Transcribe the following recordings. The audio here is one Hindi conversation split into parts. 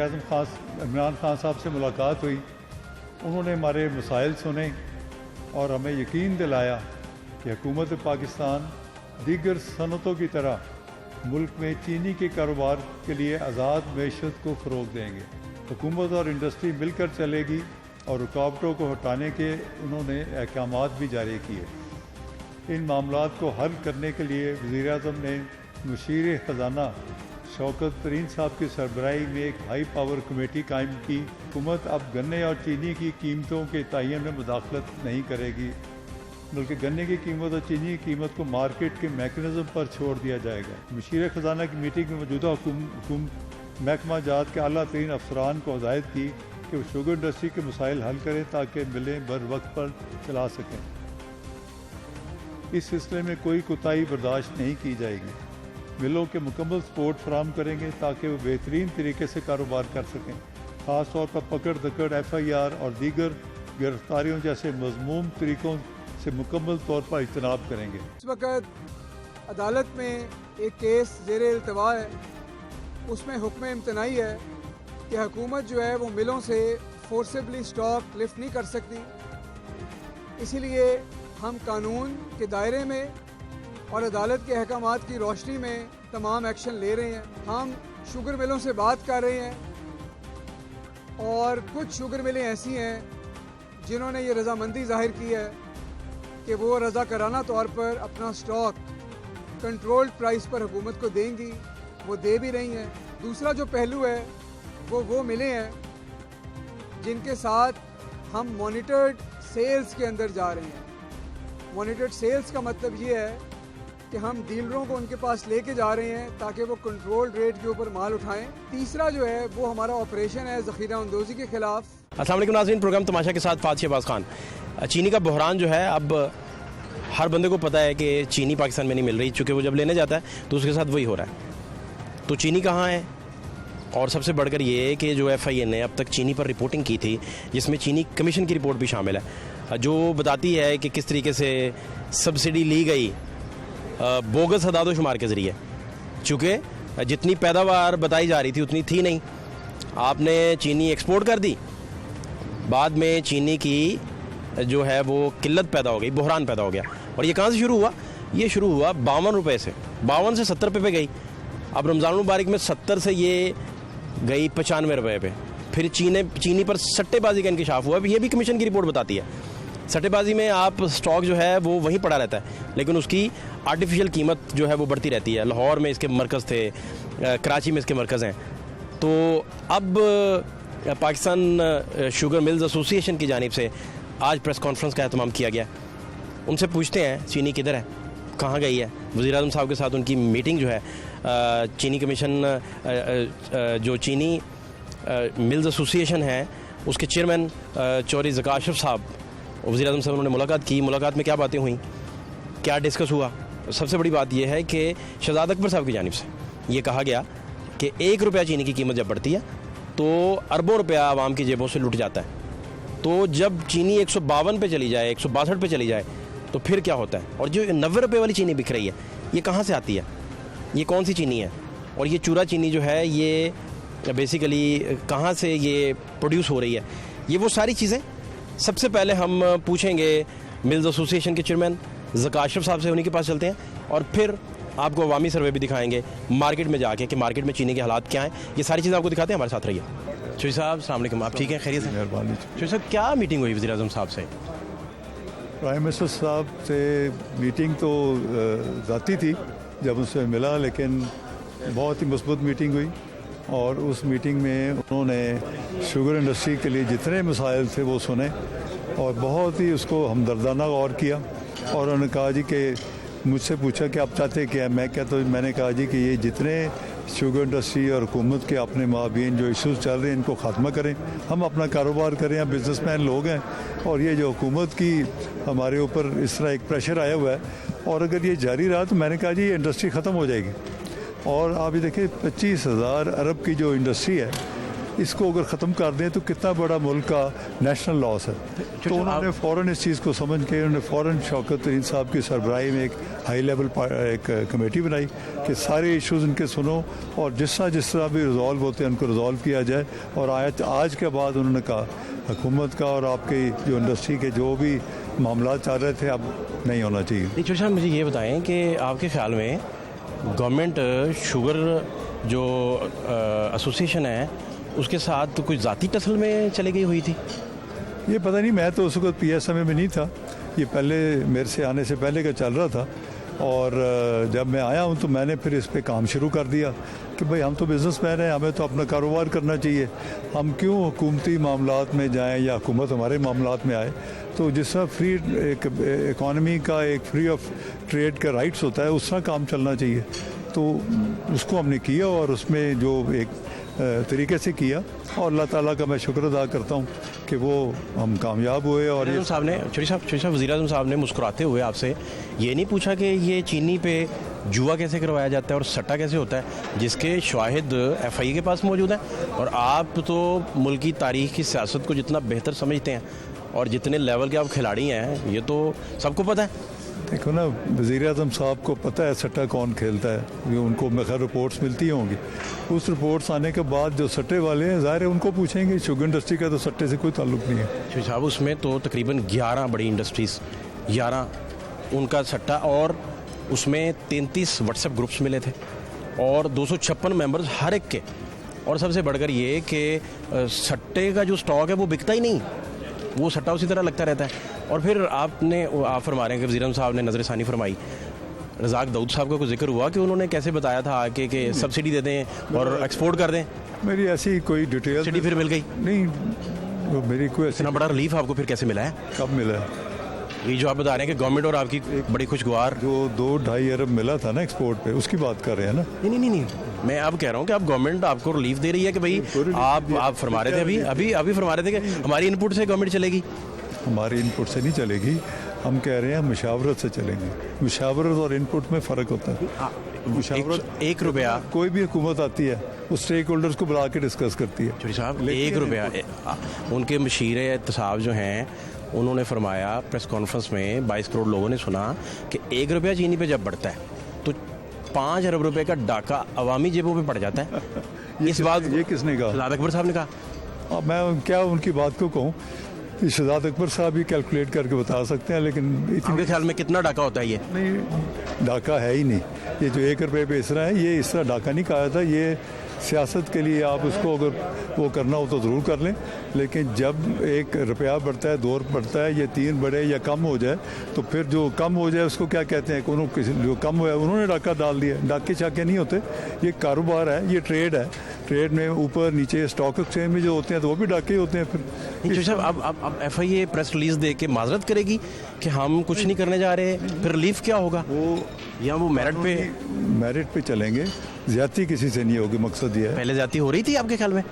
वज़ीर-ए-आज़म इमरान खान साहब से मुलाकात हुई। उन्होंने हमारे मसाइल सुने और हमें यकीन दिलाया कि हुकूमत पाकिस्तान दीगर सनतों की तरह मुल्क में चीनी के कारोबार के लिए आज़ाद मैशत को फ़रोग़ देंगे। हुकूमत और इंडस्ट्री मिलकर चलेगी और रुकावटों को हटाने के उन्होंने अहकामात भी जारी किए। इन मामलात को हल करने के लिए वज़ीर-ए-आज़म ने मुशीर ख़जाना शौकत तरीन साहब की सरबराही में एक हाई पावर कमेटी कायम की। हुकूमत अब गन्ने और चीनी की कीमतों के तयन में मुदाखलत नहीं करेगी, बल्कि गन्ने की कीमत और चीनी की कीमत को मार्केट के मैकेनिज़्म पर छोड़ दिया जाएगा। मुशीर ख़जाना की मीटिंग में मौजूदा महकमा जात के आला तरीन अफसरान को हिदायत की कि वो शुगर इंडस्ट्री के मसाइल हल करें ताकि मिलें बर वक्त पर चला सकें। इस सिलसिले में कोई कोताही बर्दाश्त नहीं की जाएगी। मिलों के मुकम्मल सपोर्ट फराहम करेंगे ताकि वो बेहतरीन तरीके से कारोबार कर सकें। ख़ास तौर पर पकड़ दकड़, FIR और दीगर गिरफ्तारियों जैसे मज़मूम तरीक़ों से मुकम्मल तौर पर इज्तनाब करेंगे। इस वक्त अदालत में एक केस ज़ेरे इल्तवा है, उसमें हुक्म इम्तनाई है कि हुकूमत जो है वो मिलों से फोर्सेबली स्टॉक लिफ्ट नहीं कर सकती। इसीलिए हम कानून के दायरे में और अदालत के अहकामात की रोशनी में तमाम एक्शन ले रहे हैं। हम शुगर मिलों से बात कर रहे हैं और कुछ शुगर मिलें ऐसी हैं जिन्होंने ये रजामंदी जाहिर की है कि वो रज़ाकाराना तौर पर अपना स्टॉक कंट्रोल्ड प्राइस पर हुकूमत को देंगी, वो दे भी रही हैं। दूसरा जो पहलू है वो मिले हैं जिनके साथ हम मॉनिटर्ड सेल्स के अंदर जा रहे हैं। मॉनिटर्ड सेल्स का मतलब ये है कि हम डीलरों को उनके पास लेके जा रहे हैं ताकि वो कंट्रोल्ड रेट के ऊपर माल उठाएं। तीसरा जो है वो हमारा ऑपरेशन है ज़ख़ीरा अंदोज़ी के ख़िलाफ़। अस्सलाम वालेकुम नाज़रीन, प्रोग्राम तमाशा के साथ फात शहबाज खान। चीनी का बहरान जो है, अब हर बंदे को पता है कि चीनी पाकिस्तान में नहीं मिल रही, चूँकि वो जब लेने जाता है तो उसके साथ वही हो रहा है। तो चीनी कहाँ है? और सबसे बढ़कर ये कि जो FIA ने अब तक चीनी पर रिपोर्टिंग की थी, जिसमें चीनी कमीशन की रिपोर्ट भी शामिल है, जो बताती है कि किस तरीके से सब्सिडी ली गई बोगस अदाद शुमार के ज़रिए। चूँकि जितनी पैदावार बताई जा रही थी उतनी थी नहीं, आपने चीनी एक्सपोर्ट कर दी, बाद में चीनी की जो है वो किल्लत पैदा हो गई, बहरान पैदा हो गया। और ये कहाँ से शुरू हुआ? ये शुरू हुआ 52 रुपये से, 52 से 70 रुपये पे गई। अब रमज़ान मुबारक में 70 से ये गई 95 रुपये पे। फिर चीनी पर सट्टेबाजी का इंकशाफ हुआ। ये भी कमीशन की रिपोर्ट बताती है। सट्टेबाजी में आप स्टॉक जो है वो वहीं पड़ा रहता है, लेकिन उसकी आर्टिफिशियल कीमत जो है वो बढ़ती रहती है। लाहौर में इसके मरकज़ थे, कराची में इसके मरकज़ हैं। तो अब पाकिस्तान शुगर मिल्स एसोसिएशन की जानिब से आज प्रेस कॉन्फ्रेंस का एहतमाम किया गया। उनसे पूछते हैं चीनी किधर है, कहाँ गई है। वज़ीर-ए-आज़म साहब के साथ उनकी मीटिंग जो है, चीनी कमीशन जो चीनी मिल्स एसोसिएशन है उसके चेयरमैन चौधरी ज़का अशरफ साहब, वज़ीर-ए-आज़म साहब उन्होंने मुलाकात की। मुलाकात में क्या बातें हुई, क्या डिस्कस हुआ? सबसे बड़ी बात यह है कि शहजाद अकबर साहब की जानिब से ये कहा गया कि 1 रुपया चीनी की कीमत जब बढ़ती है तो अरबों रुपया आवाम की जेबों से लुट जाता है। तो जब चीनी 152 पे चली जाए, 162 पे चली जाए, तो फिर क्या होता है? और जो 90 रुपये वाली चीनी बिक रही है, ये कहाँ से आती है? ये कौन सी चीनी है? और ये चूरा चीनी जो है ये बेसिकली कहाँ से ये प्रोड्यूस हो रही है? ये वो सारी चीज़ें सबसे पहले हम पूछेंगे मिल्स एसोसिएशन के चेयरमैन ज़का अशरफ साहब से। उन्हीं के पास चलते हैं और फिर आपको अवामी सर्वे भी दिखाएंगे मार्केट में जाके कि मार्केट में चीनी के हालात क्या हैं। ये सारी चीज़ें आपको दिखाते हैं, हमारे साथ रहिए। चौधरी साहब अस्सलाम वालेकुम, आप ठीक हैं? खैरियत से? मेहरबानी। चौधरी साहब, क्या मीटिंग हुई वज़ीर-ए-आज़म साहब से? प्राइम मिनिस्टर साहब से मीटिंग तो ज़ाती थी जब उससे मिला, लेकिन बहुत ही मज़बूत मीटिंग हुई। और उस मीटिंग में उन्होंने शुगर इंडस्ट्री के लिए जितने मसाइल थे वो सुने और बहुत ही उसको हमदर्दाना गौर किया। और उन्होंने कहा जी कि मुझसे पूछा कि आप चाहते क्या? मैंने कहा जी कि ये जितने शुगर इंडस्ट्री और हुकूमत के अपने माबीन जो इशूज़ चल रहे हैं इनको ख़त्म करें, हम अपना कारोबार करें, हम बिजनेसमैन लोग हैं। और ये जो हुकूमत की हमारे ऊपर इस तरह एक प्रेशर आया हुआ है, और अगर ये जारी रहा तो मैंने कहा जी ये इंडस्ट्री ख़त्म हो जाएगी। और आप ये देखिए 25,000 अरब की जो इंडस्ट्री है इसको अगर ख़त्म कर दें तो कितना बड़ा मुल्क का नेशनल लॉस है। तो उन्होंने फ़ौरन इस चीज़ को समझ के उन्होंने फ़ौरन शौकत तरीन साहब की सरबराही में एक हाई लेवल एक कमेटी बनाई कि सारे इश्यूज़ इनके सुनो और जिस तरह भी रिजॉल्व होते हैं उनको रिजॉल्व किया जाए। और आज के बाद उन्होंने कहा हुकूमत का और आपकी जो इंडस्ट्री के जो भी मामला चल रहे थे अब नहीं होना चाहिए। चौधरी साहब मुझे ये बताएं कि आपके ख्याल में गवर्नमेंट शुगर जो एसोसिएशन है उसके साथ तो कोई ज़ाती टसल में चली गई हुई थी? ये पता नहीं, मैं तो उस वक्त PSMA में नहीं था, ये पहले मेरे से आने से पहले का चल रहा था। और जब मैं आया हूँ तो मैंने फिर इस पे काम शुरू कर दिया कि भाई हम तो बिज़नेसमैन हैं, हमें तो अपना कारोबार करना चाहिए, हम क्यों हुकूमती मामलात में जाएं या हुकूमत हमारे मामलात में आए। तो जिस तरह फ्री एक इकॉनमी का एक फ्री ऑफ ट्रेड का राइट्स होता है उस तरह काम चलना चाहिए। तो उसको हमने किया और उसमें जो एक तरीके से किया और अल्लाह ताला का मैं शुक्र अदा करता हूँ कि वो हम कामयाब हुए। और वज़ीर साहब ने वज़ीर आज़म साहब ने मुस्कुराते हुए आपसे ये नहीं पूछा कि ये चीनी पे जुआ कैसे करवाया जाता है और सट्टा कैसे होता है, जिसके शाहिद FI के पास मौजूद हैं? और आप तो मुल्क की तारीख़ की सियासत को जितना बेहतर समझते हैं और जितने लेवल के आप खिलाड़ी हैं ये तो सबको पता है। देखो ना, वज़ीर आज़म साहब को पता है सट्टा कौन खेलता है, ये उनको खैर रिपोर्ट्स मिलती होंगी। उस रिपोर्ट्स आने के बाद जो सट्टे वाले हैं ज़ाहिर है उनको पूछेंगे। शुगर इंडस्ट्री का तो सट्टे से कोई ताल्लुक नहीं है। साहब उसमें तो तकरीबन 11 बड़ी इंडस्ट्रीज़, 11 उनका सट्टा, और उसमें 33 व्हाट्सएप ग्रुप्स मिले थे और 256 मेंबर्स हर एक के। और सबसे बढ़कर ये कि सट्टे का जो स्टॉक है वो बिकता ही नहीं, वो सट्टा उसी तरह लगता रहता है। और फिर आप फरमा रहे हैं कि वज़ीर आज़म साहब ने नज़र-ए-सानी फरमाई। रज़ाक दाऊद साहब का कोई जिक्र हुआ कि उन्होंने कैसे बताया था आके कि सब्सिडी दे दें और एक्सपोर्ट कर दें? मेरी ऐसी कोई डिटेल सब्सिडी फिर मिल गई नहीं, वो मेरी कोई ऐसी इतना बड़ा रिलीफ आपको फिर कैसे मिला है? कब मिला है? ये जो आप बता रहे हैं कि गवर्नमेंट और आपकी बड़ी खुशगवार। जो 2-2.5 अरब मिला था ना एक्सपोर्ट पे, उसकी बात कर रहे हैं ना? नहीं, मैं अब कह रहा हूँ कि अब गवर्नमेंट आपको रिलीफ दे रही है कि भाई आप फरमा रहे थे अभी फरमा रहे थे कि हमारी इनपुट से गवर्नमेंट चलेगी। हमारी इनपुट से नहीं चलेगी, हम कह रहे हैं मुशावरत से चलेंगे। मुशावरत और इनपुट में फ़र्क होता है। मुशावरत 1 रुपया कोई भी हुकूमत आती है उस स्टेक होल्डर्स को बुला के डिस्कस करती है। चौधरी साहब 1 रुपया, उनके मशीर एहतसाब जो हैं उन्होंने फरमाया प्रेस कॉन्फ्रेंस में, 22 करोड़ लोगों ने सुना कि 1 रुपया चीनी पे जब बढ़ता है तो 5 अरब रुपए का डाका अवामी जेबों पे पड़ जाता है। ये किसने कहा? शहजाद अकबर साहब ने कहा। अब मैं क्या उनकी बात को कहूँ, शहजाद अकबर साहब ही कैलकुलेट करके बता सकते हैं, लेकिन आपके ख्याल में कितना डाका होता है? ये नहीं, डाका है ही नहीं। ये जो 1 रुपये पे इस तरह है, ये इस तरह डाका नहीं कहा था। ये सियासत के लिए आप उसको अगर वो करना हो तो ज़रूर कर लें, लेकिन जब 1 रुपया बढ़ता है, 2 बढ़ता है, ये 3 बढ़े या कम हो जाए तो फिर जो कम हो जाए उसको क्या कहते हैं? जो कम हुआ है उन्होंने डाका डाल दिया। डाके चाके नहीं होते, ये कारोबार है, ये ट्रेड है। ट्रेड में ऊपर नीचे स्टॉक एक्सचेंज में जो होते हैं तो वो भी डाके होते हैं। फिर साहब अब FIA प्रेस रिलीज दे के माजरत करेगी कि हम कुछ नहीं करने जा रहे, फिर रिलीफ क्या होगा? वो मेरिट पे चलेंगे, ज्यादती किसी से नहीं होगी। मकसद ये है। पहले ज्यादती हो रही थी आपके ख्याल में?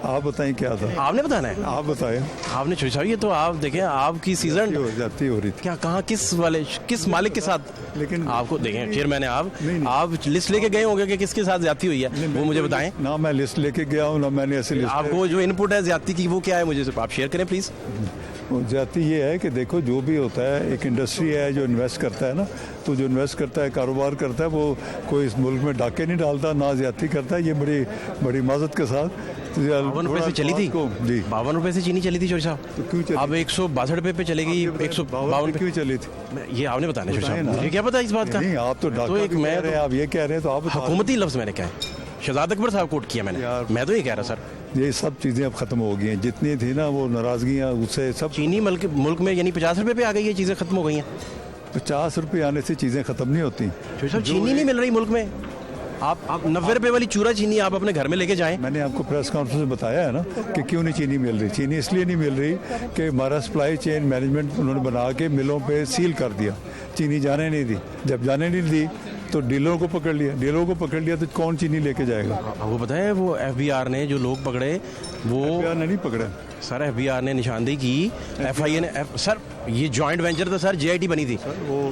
आप बताएं क्या था? आपने बताना है। आप बताएं। आपने चौधरी साहब ये तो आप देखें आपकी सीजन ज्यादती हो रही थी क्या? कहाँ, किस मालिक के साथ? लेकिन आपको देखें चेयरमैन है आप लिस्ट लेके गए होंगे कि किसके साथ ज्यादती हुई है, वो मुझे बताएं ना। मैं लिस्ट लेके गया हूँ ना मैंने ऐसी लिस्ट। आपको जो इनपुट है ज्यादती की वो क्या है, मुझे आप शेयर करें प्लीज। ज्यादती ये है कि देखो जो भी होता है, एक इंडस्ट्री है जो इन्वेस्ट करता है ना, तो जो इन्वेस्ट करता है, कारोबार करता है, वो कोई इस मुल्क में डाके नहीं डालता, ना ज्यादती करता है। ये बड़ी माजत के साथ 52 रुपये से चली थी जी, 52 रुपये से चीनी चली थी चौधरी साहब। तो क्यों चली? अब 162 रुपये पे चलेगी। 152 क्यों चली थी? ये आपने बताना चौधरी साहब, मुझे क्या पता इस बात का? नहीं, आप तो डाका भी कह रहे हैं, आप ये कह रहे हैं तो आप हुकूमती लफ्ज़ मैंने कहा है, शहजाद अकबर साहब कोट किया मैंने, मैं तो ये कह रहा सर। ये सब चीज़ें अब ख़त्म हो गई हैं, जितनी थी ना वो नाराज़गियाँ उससे सब। चीनी मुल्क में यानी 50 रुपये पे आ गई, ये चीज़ें ख़त्म हो गई हैं। 50 रुपये आने से चीज़ें ख़त्म नहीं होती। चीनी नहीं मिल रही मुल्क में। आप 90 रुपये वाली चूरा चीनी आप अपने घर में लेके जाएं। मैंने आपको प्रेस कॉन्फ्रेंस में बताया है ना कि क्यों नहीं चीनी मिल रही। चीनी इसलिए नहीं मिल रही कि हमारा सप्लाई चेन मैनेजमेंट उन्होंने बना के मिलों पे सील कर दिया, चीनी जाने नहीं दी। जब जाने नहीं दी तो डीलरों को पकड़ लिया तो कौन चीनी लेके जाएगा? वो बताए वो FBR ने जो लोग पकड़े, वो FBR ने नहीं पकड़े, सर एफबीआर ने निशानदेही की, एफआईए ने सर ये जॉइंट वेंचर था सर, जेआईटी बनी थी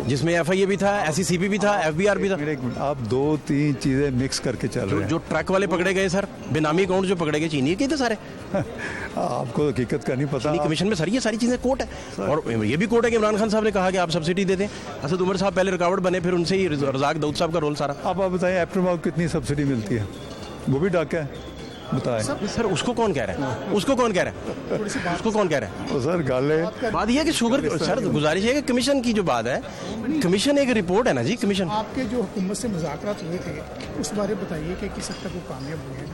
जिसमें एफआईए भी था, एससीसीबी भी था, एफबीआर भी था। एक मिनट, आप 2-3 चीज़ें मिक्स करके चल रहे हैं। जो ट्रक वाले पकड़े गए सर, बेनामी अकाउंट जो पकड़े गए चीनी के थे सारे। आपको हकीकत का नहीं पता। चीनी कमीशन में सर ये सारी चीज़ें कोर्ट है, और ये भी कोर्ट है कि इमरान खान साहब ने कहा कि आप सब्सिडी दे दें। असद उमर साहब पहले रुकावट बने, फिर उनसे ही रज़ाक दाऊद साहब का रोल सारा। अब आप बताएं एप्टरमार्क कितनी सब्सिडी मिलती है? वो भी डाका है, बताएं। सर उसको कौन कह रहा है? उसको कौन कह रहा है? उसको कौन कह रहा है? तो सर गल है, बात यह है कि शुगर सर गुजारिश है कि कमीशन की जो बात है, कमीशन एक रिपोर्ट है ना जी, कमीशन। आपके जो हुकूमत से मुज़ाकरात हुए थे उस बारे बताइए कि किस हद तक वो कामयाब हुए हैं।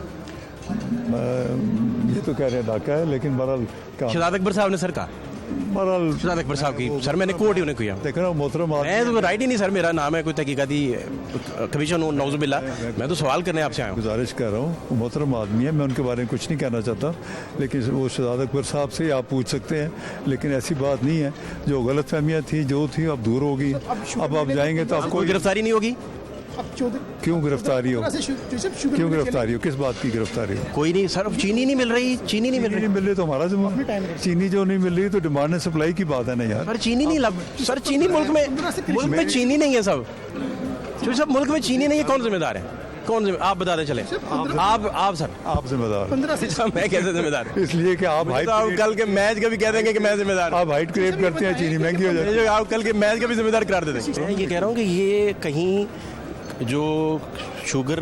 ये तो कह रहे हैं डाका है, लेकिन बहरहाल शहजाद अकबर साहब ने सर कहा, बहरहाल शहजाद अकबर साहब की सर मैंने कोर्ट ही उन्हें किया। देख रहा हूँ मोहतरम मैं तो राइट ही नहीं सर, मेरा नाम है कोई तहकीकाती कमीशन हो नौजुबिल्ला, मैं तो सवाल करने आपसे आया हूँ। गुजारिश कर रहा हूँ, वो मोहतरम आदमी है, मैं उनके बारे में कुछ नहीं कहना चाहता, लेकिन वो शहजाद अकबर साहब से आप पूछ सकते हैं, लेकिन ऐसी बात नहीं है। जो गलत फहमियाँ थी जो थी अब दूर होगी। अब आप जाएंगे तो आपको कोई गिरफ्तारी नहीं होगी? अब चौधरी क्यों गिरफ्तारी हो? क्यों गिरफ्तारी हो? किस बात की गिरफ्तारी हो? कोई नहीं सर, चीनी नहीं मिल रही, चीनी नहीं मिल नहीं रही। मिल रही तो हमारा ज़िम्मा। चीनी जो नहीं मिल रही तो डिमांड एंड सप्लाई की बात है ना यार। सर चीनी नहीं लग सर, चीनी मुल्क में चीनी नहीं है सब, जो सब मुल्क में चीनी नहीं है, कौन जिम्मेदार है? कौन जिम्मेदार? आप बताते चले। आप सर, आप जिम्मेदार। मैं कैसे जिम्मेदार? इसलिए कि आप हाइट आप कल के मैच का भी कह देंगे कि मैं जिम्मेदार। आप हाइट क्रिएट करते हैं, चीनी महंगी हो जाती है। आप कल के मैच का भी जिम्मेदार करार देते। मैं ये कह रहा हूँ कि ये कहीं जो शुगर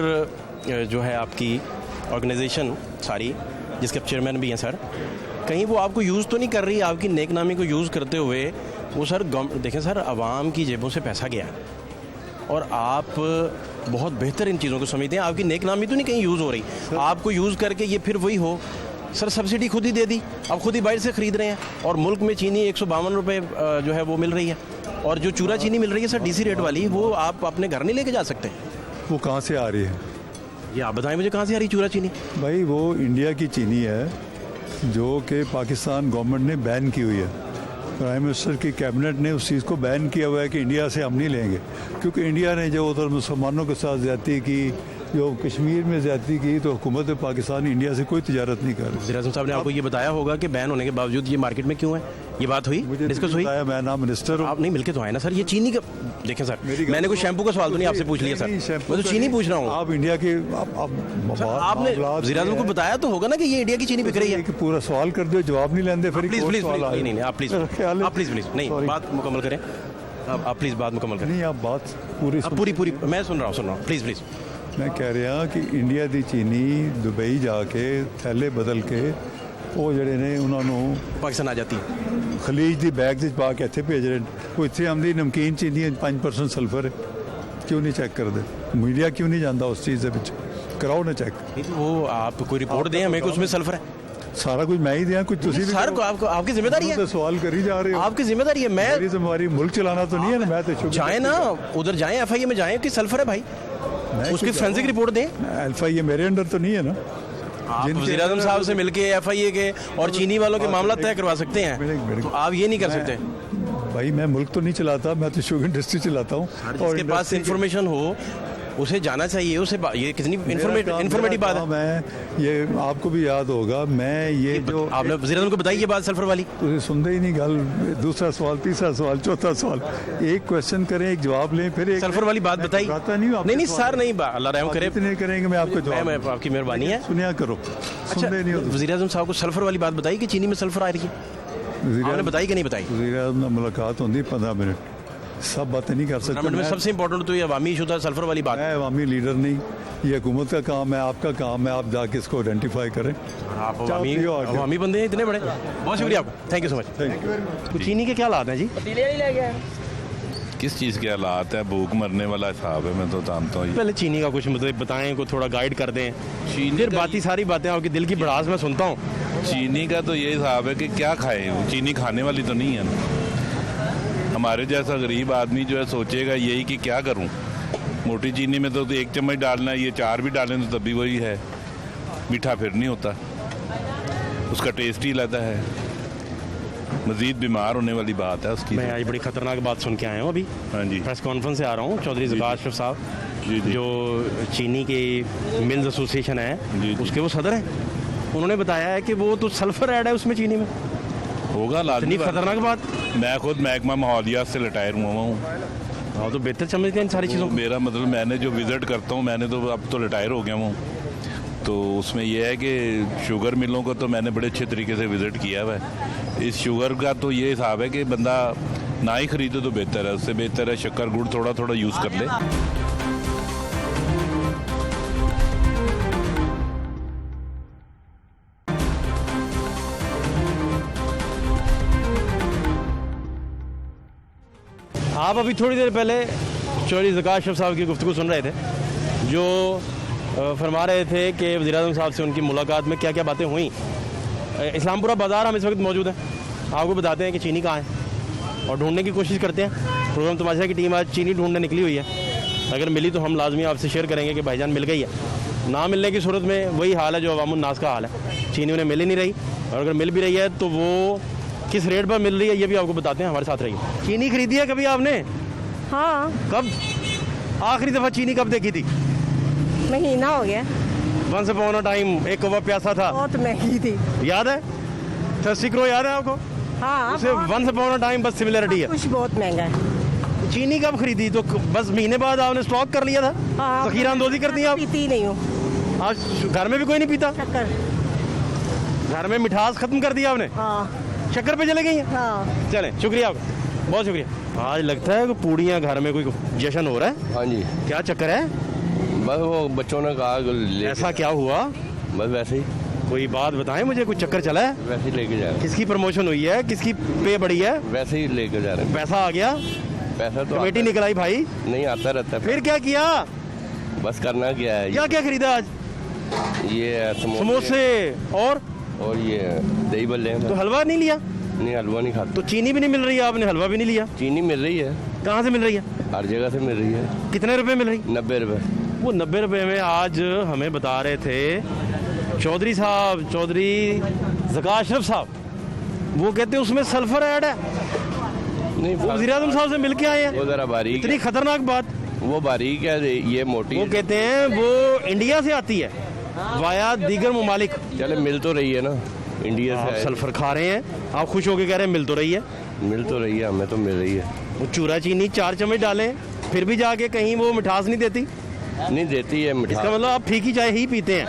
जो है आपकी ऑर्गेनाइजेशन सारी, जिसके आप चेयरमैन भी हैं सर, कहीं वो आपको यूज़ तो नहीं कर रही, आपकी नेक नामी को यूज़ करते हुए वो सर देखें सर, आवाम की जेबों से पैसा गया और आप बहुत बेहतर इन चीज़ों को समझते हैं, आपकी नेक नामी तो नहीं कहीं यूज़ हो रही, आपको यूज़ करके ये फिर वही हो। सर सब्सिडी खुद ही दे दी, अब खुद ही बाहर से ख़रीद रहे हैं, और मुल्क में चीनी 152 रुपये जो है वो मिल रही है, और जो चूरा चीनी मिल रही है सर डीसी रेट वाली, वो आप अपने घर नहीं लेके जा सकते। वो कहाँ से आ रही है? ये आप बताएं मुझे, कहाँ से आ रही चूरा चीनी? भाई वो इंडिया की चीनी है जो कि पाकिस्तान गवर्नमेंट ने बैन की हुई है। प्राइम मिनिस्टर की कैबिनेट ने उस चीज़ को बैन किया हुआ है कि इंडिया से हम नहीं लेंगे, क्योंकि इंडिया ने जो उधर मुसलमानों के साथ ज़्यादती की, जो कश्मीर में ज़्यादती की, तो हुकूमत पाकिस्तान इंडिया से कोई तिजारत नहीं कर रही। वज़ीर आज़म साहब ने आपको ये बताया होगा कि बैन होने के बावजूद ये मार्केट में क्यों है? ये बात हुई, डिस्कस हुई? मैं ना मिनिस्टर हूँ। आप नहीं मिलके तो आए ना सर। ये चीनी का देखें सर, मैंने कोई शैम्पू का सवाल तो नहीं आपसे पूछ लिया सर, मैं तो चीनी पूछ रहा हूँ। आप इंडिया के आपने वज़ीर आज़म को बताया तो होगा ना कि ये इंडिया की चीनी बिक रही है। पूरा सवाल कर दो, जवाब नहीं लेंदे, फिर प्लीज़ प्लीज़ नहीं आप प्लीज़ नहीं, बात मुकम्मल करें आप प्लीज़, बात मुकम्मल करें। नहीं, आप बात पूरी मैं सुन रहा हूँ प्लीज़। मैं कह रहा कि इंडिया की चीनी दुबई जाके थैले बदल के वो जड़े ने उन्होंने पाकिस्तान आ जाती है, खलीज की बैग च पा के इत्थे भेज रहे हैं। वो इत्थे आंदी नमकीन चीनी 5% सल्फर है, क्यों नहीं चेक करते? मीडिया क्यों नहीं जाता उस चीज़ के कराओ ना चेक। नहीं तो वो आप कोई रिपोर्ट दें हमें कि उसमें सल्फर है। सारा कुछ मैं ही दिया, कुछ तुसी भी सर करो। आपको आपकी जिम्मेदारी है, तो सवाल कर ही जा रहे हो। आपकी जिम्मेदारी है। मैं मेरी जिम्मेदारी मुल्क चलाना तो नहीं है ना, मैं तो जाए ना उधर जाएं, एफआईए में जाएं कि सल्फर है भाई, उसकी फोरेंसिक रिपोर्ट दें। अल्फा ये मेरे अंडर तो नहीं है ना। आप वज़ीर आज़म साहब से मिलके एफआईए के और चीनी वालों के मामला तय करवा सकते हैं, तो आप ये नहीं कर सकते भाई। मैं मुल्क तो नहीं चलाता, मैं तो शुगर इंडस्ट्री चलाता हूँ। और जिसके पास इंफॉर्मेशन हो उसे जाना चाहिए, उसे ये कितनी इन्फॉर्मेटिव बात है। मैं ये आपको भी याद होगा, मैं ये जो आपने वज़ीर आज़म को बताई ये बात सल्फर वाली, तुझे सुनते ही नहीं गल। दूसरा सवाल, तीसरा सवाल, चौथा सवाल, एक क्वेश्चन करें, एक जवाब लें, फिर एक सल्फर वाली बात बताई। नहीं सर नहीं, अल्लाह रहम करे, इतने करेंगे मैं आपको जवाब। मैं आपकी मेहरबानी है, सुनिया करो। सुनते नहीं हो। वज़ीर आज़म साहब को सल्फर वाली बात बताई कि चीनी में सल्फर आ रही है, आपने बताई कि नहीं बताई? वज़ीर आज़म मुलाकात होती 15 मिनट, सब बातें नहीं कर सकते। में सबसे इंपॉर्टेंट तो ये अवामी इशू था, सल्फर वाली बात। मैं अवामी लीडर नहीं, ये हुकूमत का काम है, आपका काम है, आप जाके इसको आइडेंटिफाई करें। आप अवामी बंदे हैं, इतने बड़े। बहुत शुक्रिया आपका, थैंक यू सो मच। तो चीनी के क्या हालात हैं जी? किस चीज़ के हालात है? भूख मरने वाला हिसाब है, मैं तो जानता हूँ। पहले चीनी का कुछ मतलब बताएं, को थोड़ा गाइड कर दें, फिर बाकी सारी बातें आपके दिल की भड़ास में सुनता हूँ। चीनी का तो ये हिसाब है कि क्या खाए, वो चीनी खाने वाली तो नहीं है ना। हमारे जैसा गरीब आदमी जो है सोचेगा यही कि क्या करूं, मोटी चीनी में तो 1 चम्मच डालना है, ये 4 भी डालें तो तब भी वही है, मीठा फिर नहीं होता, उसका टेस्ट ही अलग है, मजीद बीमार होने वाली बात है उसकी। मैं आज बड़ी खतरनाक बात सुन के आया हूँ अभी। हाँ जी, प्रेस कॉन्फ्रेंस से आ रहा हूँ। चौधरी ज़फ़ार अशरफ साहब जी, जो चीनी के मिल्स एसोसिएशन है, उसके वो सदर हैं। उन्होंने बताया है कि वो तो सल्फर ऐड है उसमें चीनी में। होगा लाजमी इतनी खतरनाक बात। मैं खुद महकमा माहौलियात से रिटायर हुआ हूँ। हाँ तो बेहतर समझते हैं इन सारी चीज़ों को। मेरा मतलब मैंने जो विज़िट करता हूँ, मैंने तो अब तो रिटायर हो गया हूँ, तो उसमें यह है कि शुगर मिलों को तो मैंने बड़े अच्छे तरीके से विज़िट किया हुआ है। इस शुगर का तो ये हिसाब है कि बंदा ना ही ख़रीदे तो बेहतर है, उससे बेहतर है शक्कर गुड़ थोड़ा थोड़ा यूज़ कर ले। आप अभी थोड़ी देर पहले चौधरी ज़कात अशरफ साहब की गुफ्तगू सुन रहे थे, जो फरमा रहे थे कि वज़ीर-ए-आज़म साहब से उनकी मुलाकात में क्या क्या बातें हुई। इस्लामपुरा बाज़ार हम इस वक्त मौजूद हैं, आपको बताते हैं कि चीनी कहाँ है और ढूंढने की कोशिश करते हैं। प्रोग्राम तमाशा की टीम आज चीनी ढूंढने निकली हुई है, अगर मिली तो हम लाजमी आपसे शेयर करेंगे कि भाईजान मिल गई है। ना मिलने की सूरत में वही हाल है जो अवामुन्नास का हाल है, चीनी उन्हें मिल ही नहीं रही, और अगर मिल भी रही है तो वो किस रेट पर मिल रही है ये भी आपको बताते हैं, हमारे साथ रहिए। चीनी खरीदी है कभी आपने? हाँ, कब आखिरी दफ़ा चीनी कब देखी थी? महीना हो गया। वंस अपॉन अ टाइम एक कौवा प्यासा था, बहुत महंगी थी। याद है? 30 करोड़ याद है आपको? हाँ, उसे वंस अपॉन अ टाइम बस सिमिलरिटी है। कुछ बहुत महंगा है। चीनी कब खरीदी? तो बस महीने बाद आपने स्टॉक कर लिया था? हाँ, ज़ख़ीरा अंदोज़ी कर दी आप? पीती नहीं हूँ। आज घर में भी कोई नहीं पीता? शक्कर। घर में मिठास खत्म कर दी आपने? हाँ शक्कर पे चले गई हैं? हाँ। चलें, शुक्रिया आपका, बहुत शुक्रिया। आज लगता है कि पूड़ियाँ घर में कोई जश्न हो रहा है। हाँ जी, क्या चक्कर है? बस वो बच्चों ने कहा कि ऐसा क्या हुआ? बस वैसे ही कोई बात बताएं मुझे, कुछ चक्कर चला है? वैसे ही लेके जा रहे किसकी प्रमोशन हुई है? किसकी पे बढ़ी है? हैं, वैसे ही लेके जा रहे हैं। पैसा आ गया? पैसा तो कमेटी आता निकल आई भाई? नहीं आता रहता है। फिर क्या किया? बस करना क्या है, क्या क्या खरीदा आज? ये है समोसे और ये दही बल्ले हैं। तो हलवा नहीं लिया? नहीं, हलवा नहीं खाता। तो चीनी भी नहीं मिल रही है, आपने हलवा भी नहीं लिया? चीनी मिल रही है, कहाँ से मिल रही है? हर जगह से मिल रही है। कितने रुपए मिल रही? 90 रुपये। वो 90 रुपए में आज हमें बता रहे थे चौधरी साहब, चौधरी ज़कात अशरफ साहब, वो कहते हैं उसमें सल्फर ऐड है। नहीं, वो वज़ीर-ए-आज़म साहब से मिल के आए वो हैं। ज़रा बारीक इतनी खतरनाक बात। वो बारीक है, ये मोटी वो है। कहते हैं वो इंडिया से आती है वाया दीगर ममालिक। चले मिल तो रही है ना, इंडिया आप से आए। सल्फर खा रहे हैं, आप खुश होके कह रहे हैं मिल तो रही है। मिल तो रही है, हमें तो मिल रही है। वो चूरा चीनी 4 चम्मच डालें फिर भी जाके कहीं वो मिठास नहीं देती। नहीं देती है इसका मिठास। मतलब आप फीकी चाय ही पीते हैं।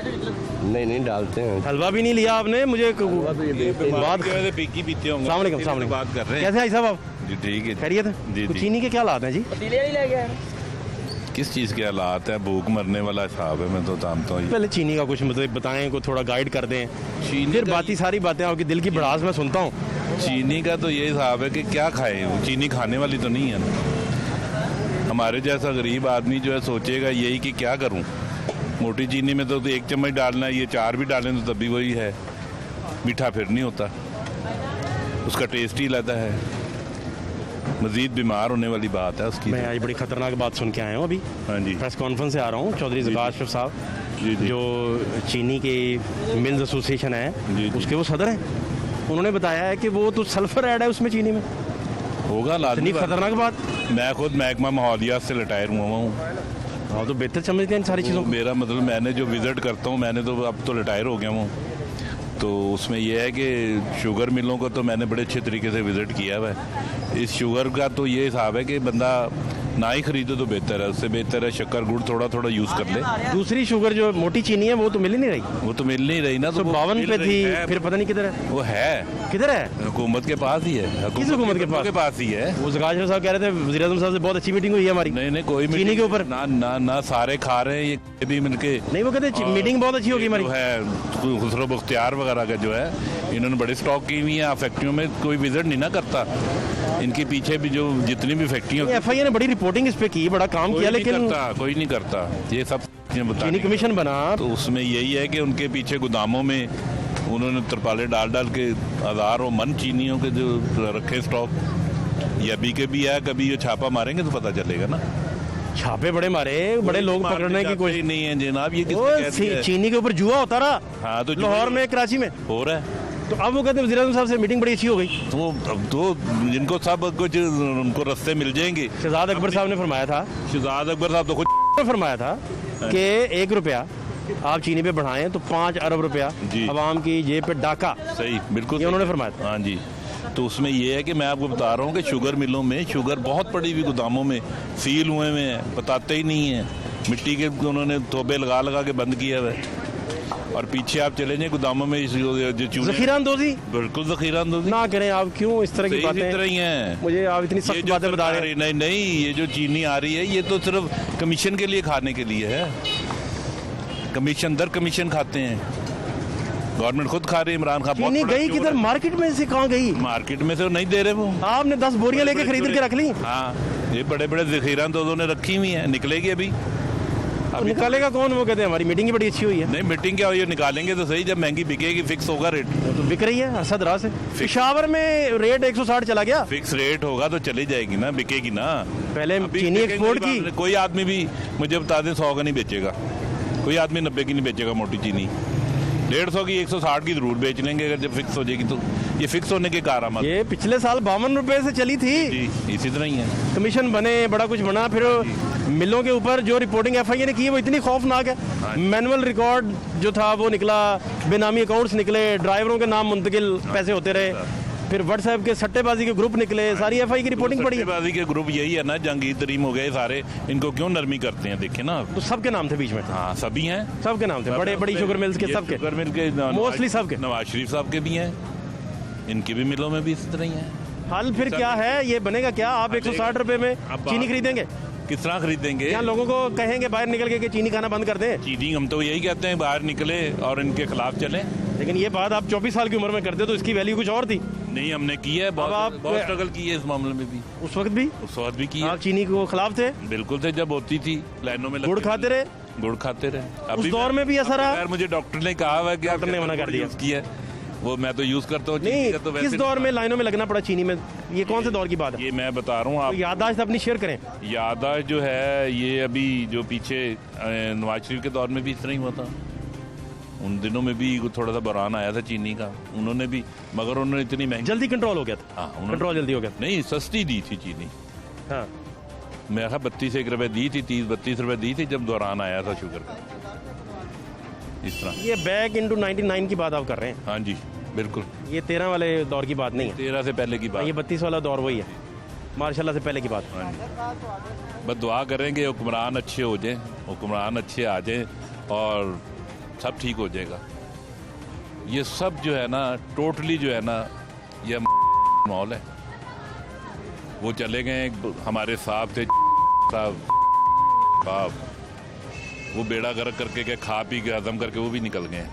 नहीं डालते हैं। हलवा भी नहीं लिया आपने। मुझे बात पीकी पीते होंगे। सलाम अलैकुम, सलाम अलैकुम। बात कर रहे हैं। कैसे आई साहब आप? जी ठीक है। खैरियत है? जी, कुछ जी। चीनी के क्या हालात हैं जी? किस चीज़ के हालात है? भूख मरने वाला हिसाब है, मैं तो जानता हूँ। पहले चीनी का कुछ मतलब बताएं, को थोड़ा गाइड कर दें, चीनी फिर का बाकी सारी बातें आपकी दिल की भड़ास मैं सुनता हूँ। चीनी का तो ये हिसाब है कि क्या खाएं, चीनी खाने वाली तो नहीं है ना। हमारे जैसा गरीब आदमी जो है सोचेगा यही कि क्या करूं, मोटी चीनी में तो 1 चम्मच डालना है, ये 4 भी डालें तो तब भी वही है, मीठा फिर नहीं होता, उसका टेस्ट ही अलग है, मजीद बीमार होने वाली बात है उसकी। मैं आज बड़ी खतरनाक बात सुन के आया हूँ अभी। हाँ जी, प्रेस कॉन्फ्रेंस से आ रहा हूँ। चौधरी ज़कात अशरफ साहब जी जी, जो चीनी की मिल्स एसोसिएशन है जी, जी। उसके वो सदर हैं, उन्होंने बताया है कि वो तो सल्फर ऐड है उसमें चीनी में। होगा लाजमी इतनी खतरनाक बात। मैं खुद महकमा माहौलियात से रिटायर हुआ हूँ, हाँ तो बेहतर समझते हैं इन सारी चीज़ों को। मेरा मतलब मैंने जो विज़िट करता हूँ, मैंने तो अब तो रिटायर हो गया हूँ, तो उसमें यह है कि शुगर मिलों को तो मैंने बड़े अच्छे तरीके से विज़िट किया हुआ है। इस शुगर का तो ये हिसाब है कि बंदा ना ही खरीदे तो बेहतर है, उससे बेहतर है शक्कर गुड़ थोड़ा थोड़ा यूज़ कर ले। दूसरी शुगर जो मोटी चीनी है वो तो मिल ही नहीं रही। वो तो मिल नहीं रही ना, तो वो 52 मिल पे रही थी, है, फिर पता नहीं किधर है। वो है किधर है? हुकूमत के पास ही है। किस हुकूमत के पास? पास ही है। वो ज़कात अशरफ साहब कह रहे थे वज़ीर-ए-आज़म साहब से बहुत अच्छी मीटिंग हुई है हमारी। नहीं कोई चीनी मीटिंग के ऊपर ना ना ना सारे खा रहे हैं ये भी मिलके। नहीं, वो कहते मीटिंग बहुत अच्छी होगी हमारी। जो है खुसरो बख्तियार वगैरह का जो है, इन्होंने बड़े स्टॉक की हुई है फैक्ट्रियों में, कोई विजिट नहीं ना करता। इनके पीछे भी जो जितनी भी फैक्ट्रियाँ, FIA ने बड़ी रिपोर्टिंग इस पे की, बड़ा काम किया, लेकिन कोई नहीं करता ये सब चीनी कमीशन बना तो उसमें यही है कि उनके पीछे गोदामों में उन्होंने तरपाले डाल के हज़ारों मन चीनियों के जो रखे स्टॉक, ये अभी के भी है, कभी ये छापा मारेंगे तो पता चलेगा ना। छापे बड़े मारे, बड़े लोग पकड़ने की कोशिश नहीं है जनाब। ये किसने कह दिया है? चीनी के ऊपर जुआ होता रहा। हाँ तो लाहौर में, कराची में हो रहा है। तो अब वो कहते हैं वज़ीर-ए-आज़म साहब से मीटिंग बड़ी अच्छी हो गई। तो अब तो जिनको सब कुछ उनको रास्ते मिल जाएंगे। शहजाद अकबर साहब ने फरमाया था, शहजाद अकबर साहब तो खुद फरमाया था कि 1 रुपया आप चीनी पे बढ़ाएं तो 5 अरब रुपया जी। आवाम की जेब पे डाका, सही, बिल्कुल ये सही। उन्होंने फरमाया था। हाँ जी। तो उसमें ये है कि मैं आपको बता रहा हूँ कि शुगर मिलों में शुगर बहुत पड़ी हुई गोदामों में सील हुए हुए हैं, बताते ही नहीं हैं। मिट्टी के उन्होंने तोबे लगा लगा के बंद किया हुआ है। और पीछे आप चले जाएं गोदामों में जो चूहे, जखीरा अंदोजी बिल्कुल जखीरा अंदोजी ना करें आप, क्यों इस तरह की सही इस बातें तरह ही हैं। मुझे आप इतनी ये सख्त जो बातें बता रहे सरकार- हैं। नहीं नहीं, ये जो चीनी आ रही है ये तो सिर्फ कमीशन के लिए खाने के लिए है। कमीशन दर कमीशन खाते हैं, गवर्नमेंट खुद खा रही है। इमरान खान बहुत चीनी बड़ा गई चोर किधर, है। मार्केट में से कहाँ गई? मार्केट में से वो नहीं दे रहे वो। आपने 10 बोरियां लेके खरीद के रख ली। हाँ, ये बड़े बड़े जखीरा तो उन्होंने रखी हुई है, निकलेगी अभी। अब निकालेगा कौन? वो कहते हैं हमारी मीटिंग ही बड़ी अच्छी हुई है। नहीं, मीटिंग क्या हुई है, निकालेंगे तो सही, जब महंगी बिकेगी फिक्स होगा रेट। तो बिक रही है असद राह से। पेशावर में रेट 160 चला गया। फिक्स रेट होगा तो चली जाएगी ना, बिकेगी ना। पहले अभी चीनी बिकेगी एक्सपोर्ट बात की। नहीं। कोई आदमी भी मुझे बता दें 100 का नहीं बेचेगा, कोई आदमी 90 की नहीं बेचेगा मोटी चीनी। 150 की 160 की जरूर बेच लेंगे अगर जब फिक्स हो जाएगी तो। ये फिक्स होने के कारण ये पिछले साल 52 रुपए से चली थी। जी, इसी तरह ही है। कमीशन बने, बड़ा कुछ बना, फिर मिलों के ऊपर जो रिपोर्टिंग एफआईए ने की है वो इतनी खौफनाक है। मैनुअल रिकॉर्ड जो था वो निकला, बेनामी अकाउंट्स निकले, ड्राइवरों के नाम मुंतकिल पैसे होते रहे, फिर व्हाट्सएप के सट्टेबाजी के ग्रुप निकले, सारी एफआई की रिपोर्टिंग पड़ी है। सट्टेबाजी के ग्रुप यही है ना, जहांगीर तरीम हो गए सारे, इनको क्यों नरमी करते हैं, देखिए ना। तो सबके नाम थे बीच में। हाँ, सभी हैं, सबके नाम थे, बड़े बड़ी शुगर मिल्स के, ये सबके शुगर मिल के मोस्टली सबके। नवाज शरीफ साहब के भी हैं, इनकी भी मिलों में भी इसी तरह ही है। हल फिर क्या है, ये बनेगा क्या? आप 160 रुपए में अब चीनी खरीदेंगे? किस तरह खरीदेंगे? यहाँ लोगों को कहेंगे बाहर निकल के कि चीनी खाना बंद कर दें। चीनी हम तो यही कहते हैं, बाहर निकले और इनके खिलाफ चलें। लेकिन ये बात आप 24 साल की उम्र में करते तो इसकी वैल्यू कुछ और थी। नहीं, हमने की है, बहुत आप- बहुत स्ट्रगल की है इस मामले में भी, उस वक्त भी उस वक्त भी की है। आप चीनी को खिलाफ थे, बिल्कुल थे, जब होती थी लाइनों में गुड़ खाते रहे। गुड़ खाते रहे। उस दौर में भी ऐसा रहा। यार मुझे डॉक्टर ने कहा हुआ कि डॉक्टर ने मना कर दिया। यूज किया है, वो मैं तो यूज करता हूँ। चीनी नहीं, का तो किस वैसे दौर में लाइनों में लगना पड़ा चीनी में? ये कौन से दौर की बात है? ये मैं बता रहा हूँ तो आप। याददाश्त अपनी शेयर करें। याददाश्त जो है ये अभी जो पीछे नवाज शरीफ के दौर में भी इस तरह ही हुआ था। उन दिनों में भी थोड़ा सा बहरान आया था चीनी का, उन्होंने भी, मगर उन्होंने इतनी महंगी, जल्दी कंट्रोल हो गया था। हाँ, उन्होंने- कंट्रोल जल्दी हो गया नहीं, सस्ती दी थी चीनी। था। हाँ, मेरा ख्याल 32 रुपए दी थी, 30-32 रुपए दी थी जब दौरान आया था शुगर का, इस तरह। ये बैक इनटू 99 की बात आप कर रहे हैं। हाँ जी, बिल्कुल। ये 13 वाले दौर की बात नहीं है। 13 से पहले की बात। ये 32 वाला दौर वही है, मार्शाल्लाह से पहले की बात। हाँ जी। बस दुआ करेंगे हुक्मरान अच्छे हो जाएं, हुक्मरान अच्छे आ जाएं और सब ठीक हो जाएगा। ये सब जो है ना, टोटली जो है ना, ये माहौल है। वो चले गए हमारे साहब थे साहब, वो बेड़ा गर्क करके के खा पी के हजम करके वो भी निकल गए।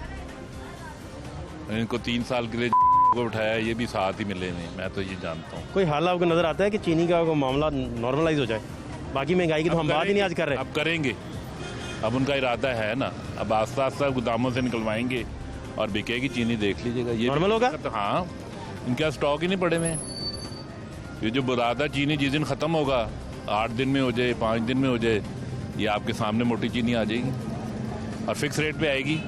इनको 3 साल के लिए को उठाया, ये भी साथ ही मिले नहीं, मैं तो ये जानता हूँ। कोई हाल आपको नजर आता है कि चीनी का कोई मामला नॉर्मलाइज हो जाए? बाकी महंगाई की तो हम बात ही नहीं आज कर रहे। अब करेंगे, अब उनका इरादा है ना, अब आस्ता आस्ता गोदामों से निकलवाएंगे और बिकेगी चीनी, देख लीजिएगा। ये नॉर्मल होगा? हाँ, इनके स्टॉक ही नहीं पड़े में। ये जो बुरादा चीनी जिस दिन खत्म होगा, 8 दिन में हो जाए, 5 दिन में हो जाए, ये आपके सामने मोटी चीनी आ जाएगी और फिक्स रेट पे आएगी।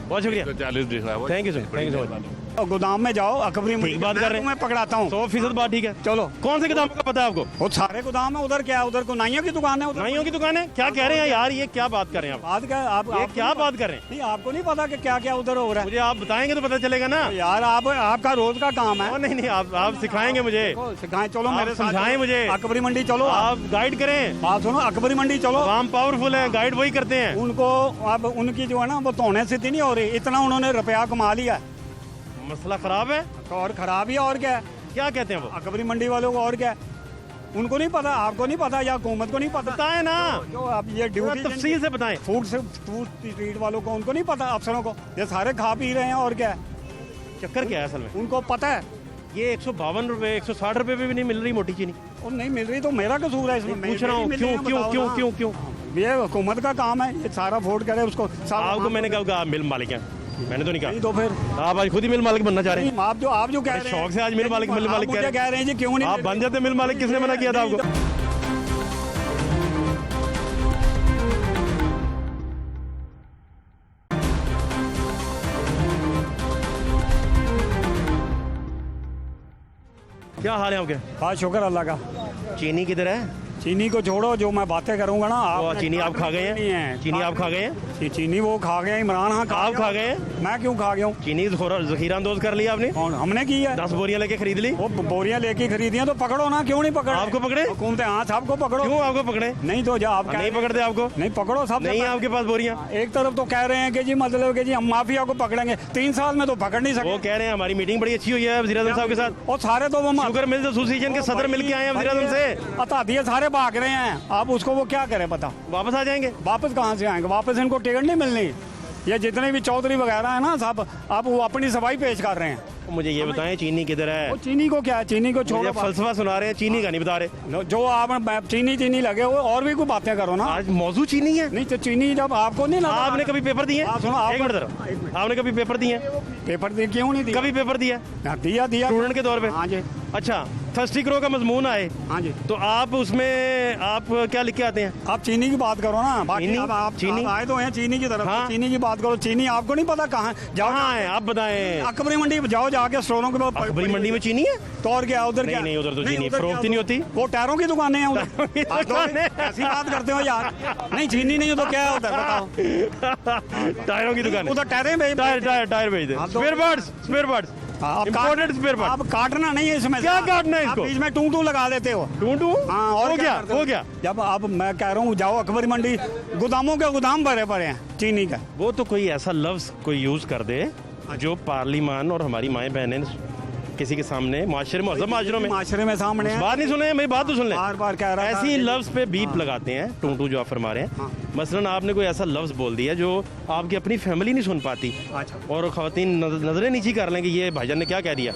बहुत शुक्रिया, 40 दिख रहा है। Thank you sir, thank you so much. गोदाम में जाओ, अकबरी ठीक बात कर रहे हैं, मैं पकड़ाता हूँ। 100% बात ठीक है। चलो, कौन से गोदामों का पता है आपको? वो सारे गोदाम है। उधर क्या है? उधर को नाइयों की दुकान है। उधर नाइयों की दुकान है? क्या कह रहे हैं यार, ये क्या बात कर रहे हैं आप? बात क्या? आप ये क्या बात कर रहे हैं? नहीं, आपको नहीं पता कि क्या क्या उधर हो रहा है? मुझे आप बताएंगे तो पता चलेगा ना यार, आप आपका रोज का काम है। नहीं नहीं, आप सिखाएंगे मुझे, सिखाएं। चलो, आप मेरे साथ समझाएं मुझे। अकबरी मंडी चलो, आप गाइड करें। बात सुनो, अकबरी मंडी चलो। आवाम पावरफुल है, गाइड वही करते हैं। उनको अब उनकी जो है ना, वो तोड़ने से नहीं हो रही। इतना उन्होंने रुपया कमा लिया, मसला खराब है। तो और खराब ही। और क्या है? क्या कहते हैं वो? अकबरी मंडी वालों को और क्या है? उनको नहीं पता, आपको नहीं पता या हुकूमत को नहीं पता? बताएं ना, जो आप ये पूरा ड्यूटी तफसील से बताएं। फूड स्ट्रीट वालों को, उनको नहीं पता, अफसरों को। ये सारे खा पी रहे हैं, और क्या है? चक्कर क्या है असल में? उनको पता है। ये 152 रुपए, 160 रुपए पे भी नहीं मिल रही मोटी चीनी। और नहीं मिल रही तो मेरा कसूर है इसमें? पूछ रहा हूँ, मेरी मिल क्यों रही है, क्यों बताओ क्यों ना। क्यों क्यों? ये हुकूमत का काम है, ये सारा वोट करे उसको। आपको मैंने कहा मिल मालिक है, मैंने तो नहीं नहीं कहा। तो फिर आप आज खुद ही मिल मालिक बनना चाह रहे हैं। आप जो कह रहे हैं, शौक से आज मिल मालिक कह मुझे रहे कह रहे हैं जी, क्यों नहीं आप बन जाते मिल मालिक। किसने मना किया था आपको? क्या हाल है आपके? हाँ, शुक्र अल्लाह का। चीनी किधर है? चीनी को छोड़ो, जो मैं बातें करूंगा ना आप चीनी आप खा गए हैं? चीनी आप खा गए हैं? चीनी वो खा गए, इमरान खान आप खा गए हैं? मैं क्यों खा गया हूँ? चीनी जखीरा अंदोज कर लिया आपने? कौन? हमने की है। 10 बोरियां लेके खरीद ली। वो बोरियां लेके खरीदी हैं तो पकड़ो ना, क्यों नहीं पकड़े? आपको पकड़े? हुकूमतें हाँ सबको पकड़ो। क्यों आपको पकड़े? नहीं तो आप नहीं पकड़ते आपको? नहीं पकड़ो सब। नहीं है आपके पास बोरियां? एक तरफ तो कह रहे हैं कि जी मतलब कि जी हम माफिया को पकड़ेंगे, 3 साल में तो पकड़ नहीं वो सके। कह रहे हैं हमारी मीटिंग बड़ी अच्छी हुई है वज़ीर आज़म साहब के साथ, और सारे तो वो शुगर मिल्स एसोसिएशन के सदर मिल के आए हैं वज़ीर आज़म से। बता दिए, सारे भाग रहे हैं। आप उसको वो क्या करें पता? वापस आ जाएंगे? वापस कहाँ से आएंगे? वापस इनको टिकट नहीं मिलनी। ये जितने भी चौधरी वगैरह है ना साहब, आप वो अपनी सफाई पेश कर रहे हैं। मुझे ये बताएं चीनी किधर है? वो चीनी को क्या है? चीनी को मुझे छोड़ो। फलसफा सुना रहे हैं, चीनी का नहीं बता रहे। जो आप चीनी लगे हो, और भी कोई बातें करो ना। आज मौजूद चीनी है। नहीं तो चीनी जब आपको नहीं लगा। आपने कभी पेपर दिए? सुनो एक मिनट जरा, आपने कभी पेपर दिए? पेपर दिए क्यों नहीं दिया? कभी पेपर दिया? दिया स्टूडेंट के तौर पे? हाँ जी। अच्छा, फर्स्ट रो का मजमून आए हाँ जी। तो आप उसमें आप क्या लिख के आते हैं? आप चीनी की बात करो ना। बाकी चीनी? आप चीनी? आए तो हैं चीनी की तरफ। हाँ। चीनी की बात करो। चीनी आपको नहीं पता कहाँ जाओ? कहाँ है आप बताएं? अकबरी मंडी जाओ, जाके स्टोरों के पास। अकबरी मंडी में चीनी है? तो और क्या उधर? नहीं, क्या नहीं, उधर तो चीनी उधर फरोख्त क्या? नहीं होती। वो टायरों की दुकानें हैं उधर। दुकानें? ऐसी बात करते हो यार। नहीं चीनी नहीं हो तो क्या है उधर बताओ? टायरों की दुकान है। उधर टायरें भेज। टायर भेज दे। हाँ, तो- स्पेयर पार्ट्स आप इंपोर्टेड स्पेयर पार्ट्स। आप काटना नहीं है इसमें। क्या काटना है आप इसको? बीच में टू लगा देते हो। टू हाँ, और हो गया करते हो? हो गया। जब अब मैं कह रहा हूँ जाओ अकबरी मंडी, गोदामों के गोदाम भरे पड़े हैं चीनी का। वो तो कोई ऐसा लफ्ज कोई यूज कर दे जो पार्लिमान और हमारी माएँ बहनें किसी के सामने माशरे में माशरे में सामने है। बात नहीं सुने, मेरी बात तो सुन ले। बार बार कह रहा था। ऐसी लफ्ज पे बीप लगाते हैं, टू जो आप फरमा रहे हैं। मसलन आपने कोई ऐसा लफ्ज बोल दिया जो आपकी अपनी फैमिली नहीं सुन पाती, अच्छा। और खवातीन नजरें नीची कर लें कि ये भाईजान ने क्या कह दिया,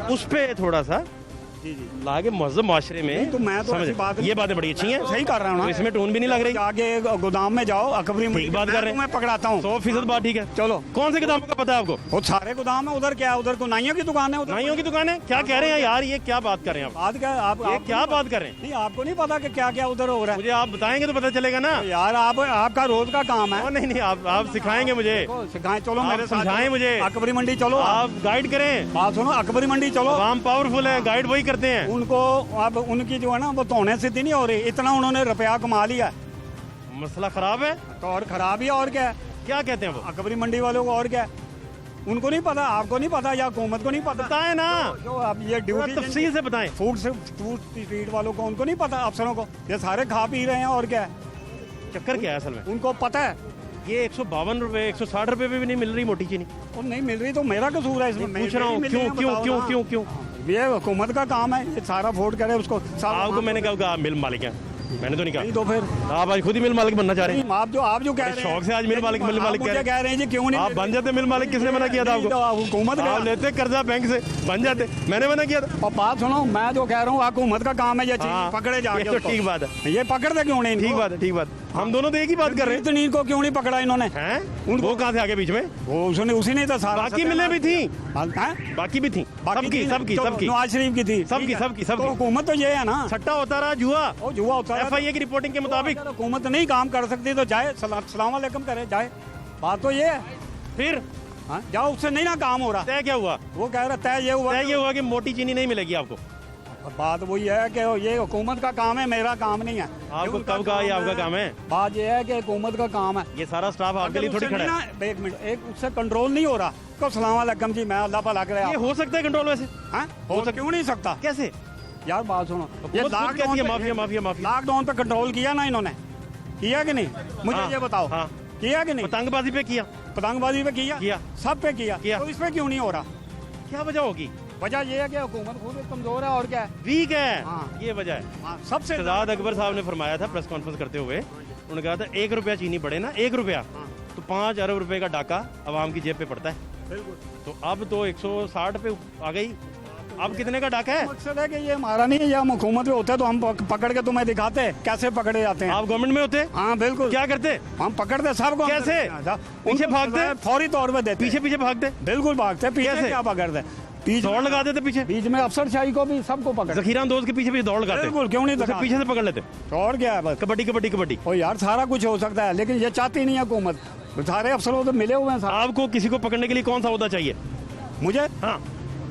उस पे थोड़ा सा जी जी। लागे मजहब माशरे में। तो मैं तो समझ- ऐसी बात ये बातें बड़ी अच्छी हैं, सही कर रहा हूँ तो ना। इसमें टोन भी नहीं लग रही। आगे गोदाम में जाओ अकबरी मंडी, ठीक बात कर रहे हैं। मैं पकड़ाता हूँ। 100% बात ठीक है। चलो। कौन से गोदामों का पता है आपको? वो सारे गोदाम है उधर। क्या उधर को नाइयों की दुकान है उधर? नाइयों की दुकान है? क्या कह रहे हैं यार, ये क्या बात कर रहे हैं आप? बात क्या आप ये क्या बात कर रहे हैं? नहीं आपको नहीं पता कि क्या क्या उधर हो रहा है? मुझे आप बताएंगे तो पता चलेगा ना। यार आपका रोज का काम है। नहीं नहीं, आप सिखाएंगे मुझे, सिखाएं। चलो आप मेरे साथ समझाएं चलो। मुझे। अकबरी मंडी चलो। आप गाइड करें। बात सुनो, अकबरी मंडी चलो। आवाम पावरफुल है, गाइड वही करते हैं। उनको अब उनकी जो है ना वो तोड़ने सिद्धि नहीं हो रही। इतना उन्होंने रुपया कमा लिया। मसला खराब है तो और खराब ही और क्या है? क्या कहते हैं वो? अकबरी मंडी वालों को और क्या है? उनको नहीं पता, आपको नहीं पता या हुकूमत को नहीं पता? बताएं ना, जो अब ये पूरा ड्यूटी तफसील से बताएं। फूड स्ट्रीट वालों को उनको नहीं पता, अफसरों को। ये सारे खा पी रहे हैं और क्या है? चक्कर क्या है असल में? उनको पता है। ये 152 रुपए 160 रुपए पे भी नहीं मिल रही मोटी चीनी। और नहीं मिल रही तो मेरा कसूर है इसमें? पूछ रहा हूँ क्यों क्यों क्यों क्यों क्यों? ये हुकूमत का काम है, ये सारा फोर्ड करे उसको। आपको मैंने कहा मिल मालिक है, मैंने तो नहीं नहीं कहा। तो फिर आप आज खुद ही मिल मालिक बनना चाह रहे हैं? आप जो कह रहे हैं शौक से आज मिल मालिक मुझे कह रहे हैं जी क्यों नहीं आप बन जाते मिल मालिक। किसने मना किया था आपको? हुकूमत आप लेते कर्जा बैंक से, बन जाते। मैंने मना किया था? और बात सुनो, मैं जो कह रहा हूँ हुकूमत का काम है ये चीज पकड़े जाके। ये तो ठीक बात है। ये पकड़ते क्यों नहीं? ठीक बात है, ठीक बात। हम दोनों तो एक ही बात कर रहे हैं। इतनी को क्यों नहीं पकड़ा इन्होंने? हैं? वो कहाँ से आगे बीच में? वो उसने उसी ने तो सारा। बाकी मिलें भी थी, हैं? बाकी भी थी, सबकी सबकी जो सबकी नवाज शरीफ की थी, सबकी ठीक है। सबकी तो सबकी। हुकूमत तो ये है ना। सट्टा होता रहा, जुआ। वो जुआ होता है। FIA की रिपोर्टिंग के मुताबिक। अगर हुकूमत नहीं काम कर सकती तो जाए, सलाम अलैकुम करे जाए। बात तो ये है। फिर हाँ, जाओ, उससे नहीं ना काम हो रहा। तय क्या हुआ? वो कह रहा तय ये हुआ। तय ये हुआ कि मोटी चीनी नहीं मिलेगी आपको। बात वही है कि ये हुकूमत का काम है, मेरा काम नहीं है। आपको उनका कब कहा ये आपका काम है? बात ये है कि हुकूमत का काम है। ये सारा स्टाफ आपके लिए थोड़ी उससे खड़ा है। नहीं ना, एक मिनट, एक उससे कंट्रोल नहीं हो रहा। तो सलाम अलैकुम जी, मैं अल्लाह भला करे। ये हो सकता है कंट्रोल वैसे? हाँ? हो क्यों नहीं सकता? कैसे? यार बात सुनो, ये खुद कहती है पे- माफिया माफिया माफिया। लॉकडाउन पे कंट्रोल किया ना इन्होंने? किया कि नहीं? मुझे हाँ, ये बताओ। हाँ। किया कि नहीं? पतंगबाजी पे किया, पतंगबाजी पे किया? सब पे किया। किया। तो इस पे क्यों नहीं हो रहा? क्या वजह होगी? वजह ये है कि हुकूमत खुद कमजोर है और क्या है? वीक है। हाँ। ये वजह है। हाँ, सबसे शहजाद अकबर साहब ने फरमाया था प्रेस कॉन्फ्रेंस करते हुए, उन्होंने कहा था 1 रुपया चीनी बढ़े ना, 1 रुपया, तो 5 अरब रुपए का डाका आवाम की जेब पे पड़ता है। बिल्कुल। तो अब तो 160 पे आ गई। अब कितने का डाका है? मकसद है कि ये हमारा नहीं है। या हम हुकूमत में होते तो हम पकड़ के तुम्हें दिखाते कैसे पकड़े जाते हैं। आप गवर्नमेंट में होते? हाँ बिल्कुल। क्या करते? हम पकड़ते सबको। कैसे? पीछे भागते? फौरी तौर पे देते। पीछे पीछे भागते? बिल्कुल भागते। पीछे कैसे? क्या पकड़ते? बीच दौड़ लगा देते पीछे? बीच में अफसरशाही को भी सबको पकड़। जखीरा अंदोज के पीछे भी दौड़ लगाते? बिल्कुल, क्यों नहीं उसे लगाते? पीछे से पकड़ लेते? और क्या है? बस कबड्डी कबड्डी कबड्डी। ओ यार, सारा कुछ हो सकता है, लेकिन ये चाहती नहीं है हुकूमत। सारे अफसरों तो मिले हुए हैं सारे। आपको किसी को पकड़ने के लिए कौन सा होता चाहिए? मुझे हाँ,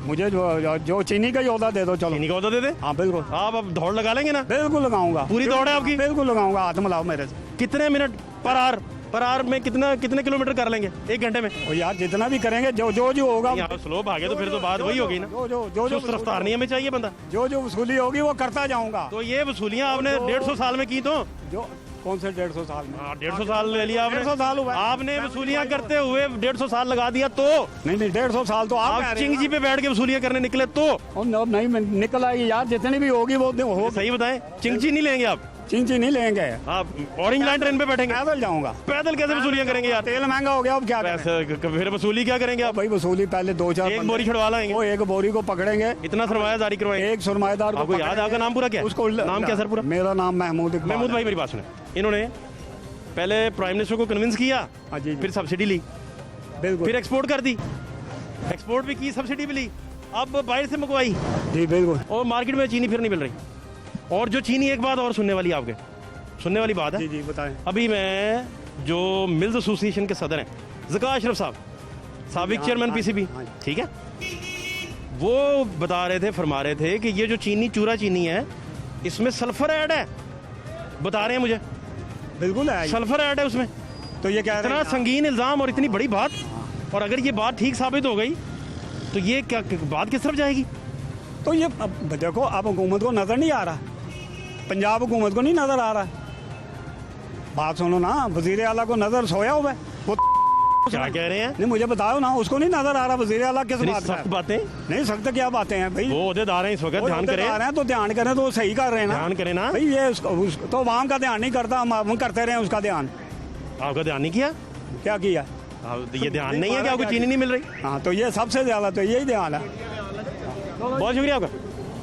मुझे जो चीनी का ही ऑर्डर दे दो चलो। चीनी का ऑर्डर दे दे। हाँ बिल्कुल। आप अब दौड़ लगा लेंगे ना? बिल्कुल लगाऊंगा। पूरी दौड़ है आपकी? बिल्कुल लगाऊंगा। हाथ मिलाओ मेरे से। कितने मिनट पर आवर में कितने किलोमीटर कर लेंगे 1 घंटे में? और यार जितना भी करेंगे जो होगा। यहाँ स्लो भागे तो फिर तो बात वही होगी ना। जो चुस्त रफ्तार नहीं हमें चाहिए बंदा। जो वसूली होगी वो करता जाऊंगा। तो ये वसूलियाँ आपने 150 साल में की तो? जो कौन से 150 साल में? 150 साल ले लिया आपने। 150 साल हुआ। आपने वसूलियाँ करते हुए 150 साल लगा दिया तो? नहीं 150 साल तो आप चिंग जी पे बैठ के वसूलियाँ करने निकले तो? नहीं निकल आएगी यार, जितनी भी होगी वो हो। सही बताएं, चिंग नहीं लेंगे आप? चिंची नहीं लेंगे। आप ऑरेंज लाइन ट्रेन पे बैठेंगे? पैदल जाऊंगा। पैदल कैसे वसूलियाँ करेंगे यार? तेल महंगा हो गया, अब क्या करें? फिर वसूली क्या करेंगे आप? भाई वसूली पहले 2-4 एक बोरी छुड़वा लाएंगे। वो एक बोरी को पकड़ेंगे। इतना सरमाया जारी करवाएंगे? एक सरमाएदार को आपको याद है? आपका नाम पूरा क्या है? उसको नाम क्या सर पूरा? मेरा नाम महमूद भाई मेरी बात सुने, इन्होंने पहले प्राइम मिनिस्टर को कन्विंस किया, फिर सब्सिडी ली, बिल्कुल, फिर एक्सपोर्ट कर दी, एक्सपोर्ट भी की, सब्सिडी भी ली, अब बाहर से मंगवाई जी बिल्कुल, और मार्केट में चीनी फिर नहीं मिल रही। और जो चीनी, एक बात और सुनने वाली आपके, सुनने वाली बात है। जी बताएं। अभी मैं जो मिल्स एसोसिएशन के सदर हैं ज़का अशरफ साहब, साबिक चेयरमैन पीसीबी, ठीक है, वो बता रहे थे, फरमा रहे थे कि ये जो चीनी, चूरा चीनी है, इसमें सल्फर ऐड है, बता रहे हैं मुझे। बिल्कुल है, सल्फर ऐड है उसमें। तो ये क्या इतना संगीन इल्ज़ाम और इतनी बड़ी बात, और अगर ये बात ठीक साबित हो गई तो ये क्या बात किस तरफ जाएगी? तो ये देखो, अब हुकूमत को नज़र नहीं आ रहा, पंजाब हुकूमत को नहीं नज़र आ रहा। बात सुनो ना, वज़ीर आला को नज़र सोया हुआ है, वो क्या कह रहे हैं? नहीं मुझे बताओ ना, उसको नहीं नज़र आ रहा वज़ीर आला किस बात सख्त बातें नहीं, सख्त क्या बातें हैं भाई? वो ओहदेदार हैं इस वक्त, ध्यान करें तो ध्यान करें, तो सही कर रहे हैं ना, ध्यान करें ना भाई। ये तो अवाम का ध्यान नहीं करता, हम करते रहे उसका ध्यान। आपका ध्यान नहीं किया? क्या किया? ये ध्यान नहीं है कि आपको चीनी नहीं मिल रही? हाँ, तो ये सबसे ज़्यादा तो यही ध्यान है। बहुत शुक्रिया आपका,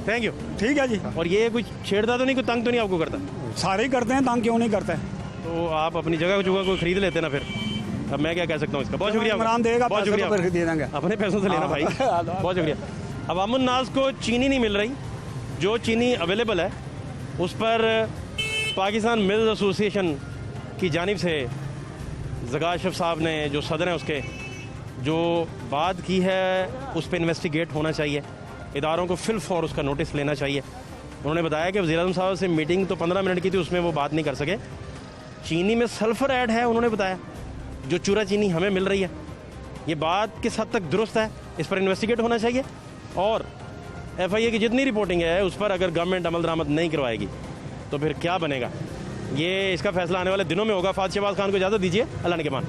थैंक यू। ठीक है जी। और ये कुछ छेड़ता तो नहीं, कोई तंग तो नहीं आपको करता? सारे ही करते हैं, तंग क्यों नहीं करते? तो आप अपनी जगह को कोई खरीद लेते ना, फिर अब मैं क्या कह सकता हूँ इसका। बहुत शुक्रिया, इमरान देगा, बहुत शुक्रिया, फिर दे देंगे, अपने पैसों से लेना भाई, बहुत शुक्रिया। अब अमन नाज को चीनी नहीं मिल रही, जो चीनी अवेलेबल है उस पर पाकिस्तान मिल्स एसोसिएशन की जानिब से ज़का अशरफ साहब ने, जो सदर हैं उसके, जो बात की है उस पर इन्वेस्टिगेट होना चाहिए, इदारों को फिल फॉर उसका नोटिस लेना चाहिए। उन्होंने बताया कि वज़ीर आज़म साहब से मीटिंग तो 15 मिनट की थी, उसमें वो बात नहीं कर सके। चीनी में सल्फ़र ऐड है, उन्होंने बताया, जो चूरा चीनी हमें मिल रही है, ये बात किस हद तक दुरुस्त है, इस पर इन्वेस्टिगेट होना चाहिए। और FIA की जितनी रिपोर्टिंग है उस पर अगर गवर्नमेंट अमल दरामद नहीं करवाएगी तो फिर क्या बनेगा, ये इसका फैसला आने वाले दिनों में होगा। फात शहबाज खान को इजाज़त दीजिए, अल्लाह ने के मान।